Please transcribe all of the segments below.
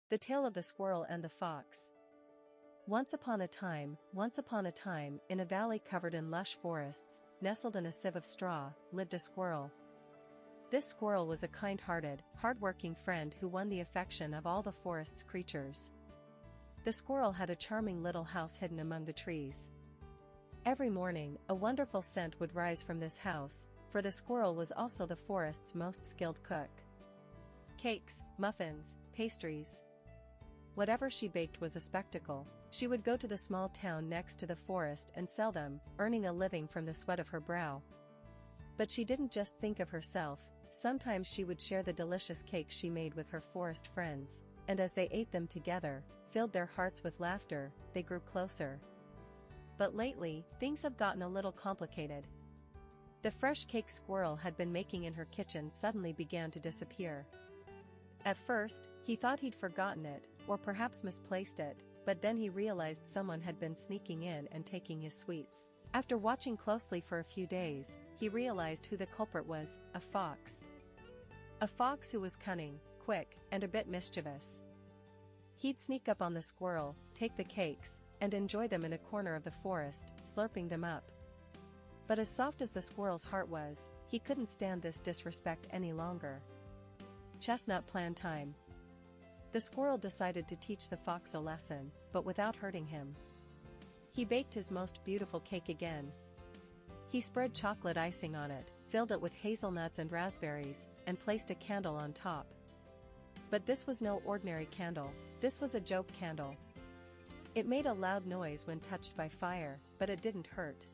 The Tale of the Squirrel and the Fox. Once upon a time, in a valley covered in lush forests, nestled in a sieve of straw, lived a squirrel. This squirrel was a kind-hearted, hardworking friend who won the affection of all the forest's creatures. The squirrel had a charming little house hidden among the trees. Every morning, a wonderful scent would rise from this house, for the squirrel was also the forest's most skilled cook. Cakes, muffins, pastries. Whatever she baked was a spectacle. She would go to the small town next to the forest and sell them, earning a living from the sweat of her brow. But she didn't just think of herself. Sometimes she would share the delicious cakes she made with her forest friends, and as they ate them together, filled their hearts with laughter, they grew closer. But lately, things have gotten a little complicated. The fresh cake Squirrel had been making in her kitchen suddenly began to disappear. At first, he thought he'd forgotten it, or perhaps misplaced it, but then he realized someone had been sneaking in and taking his sweets. After watching closely for a few days, he realized who the culprit was: a fox. A fox who was cunning, quick, and a bit mischievous. He'd sneak up on the squirrel, take the cakes, and enjoy them in a corner of the forest, slurping them up. But as soft as the squirrel's heart was, he couldn't stand this disrespect any longer. Chestnut plan time. The squirrel decided to teach the fox a lesson, but without hurting him. He baked his most beautiful cake again. He spread chocolate icing on it, filled it with hazelnuts and raspberries, and placed a candle on top. But this was no ordinary candle, this was a joke candle. It made a loud noise when touched by fire, but it didn't hurt.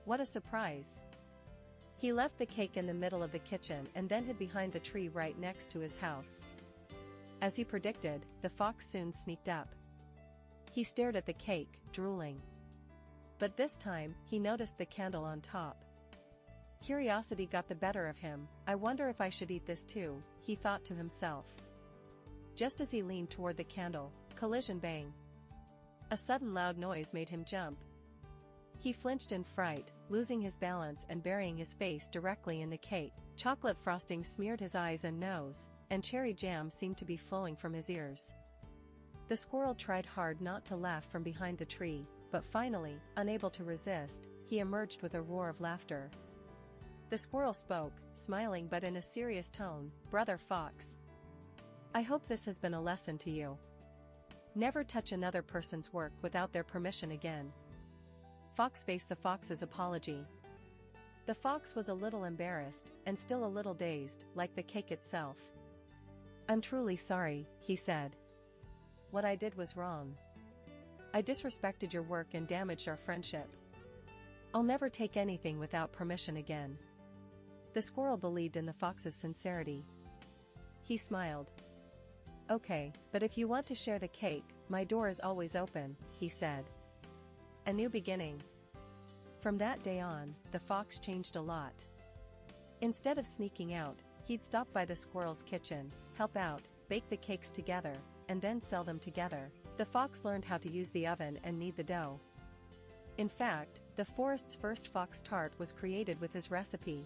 What a surprise! He left the cake in the middle of the kitchen and then hid behind the tree right next to his house. As he predicted, the fox soon sneaked up. He stared at the cake, drooling. But this time, he noticed the candle on top. Curiosity got the better of him. I wonder if I should eat this too, he thought to himself. Just as he leaned toward the candle, collision bang! A sudden loud noise made him jump. He flinched in fright, losing his balance and burying his face directly in the cake. Chocolate frosting smeared his eyes and nose, and cherry jam seemed to be flowing from his ears. The squirrel tried hard not to laugh from behind the tree, but finally, unable to resist, he emerged with a roar of laughter. The squirrel spoke, smiling but in a serious tone, "Brother Fox, I hope this has been a lesson to you. Never touch another person's work without their permission again." Fox faced the fox's apology. The fox was a little embarrassed, and still a little dazed, like the cake itself. "I'm truly sorry," he said. "What I did was wrong. I disrespected your work and damaged our friendship. I'll never take anything without permission again." The squirrel believed in the fox's sincerity. He smiled. "Okay, but if you want to share the cake, my door is always open," he said. A new beginning. From that day on, the fox changed a lot. Instead of sneaking out, he'd stop by the squirrel's kitchen, help out, bake the cakes together, and then sell them together. The fox learned how to use the oven and knead the dough. In fact, the forest's first fox tart was created with his recipe.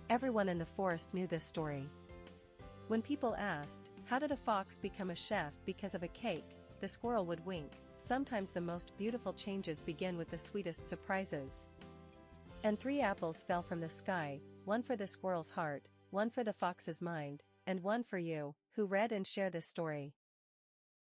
Everyone in the forest knew this story. When people asked, "How did a fox become a chef because of a cake?" the squirrel would wink. Sometimes the most beautiful changes begin with the sweetest surprises. And 3 apples fell from the sky, one for the squirrel's heart, one for the fox's mind, and one for you, who read and share this story.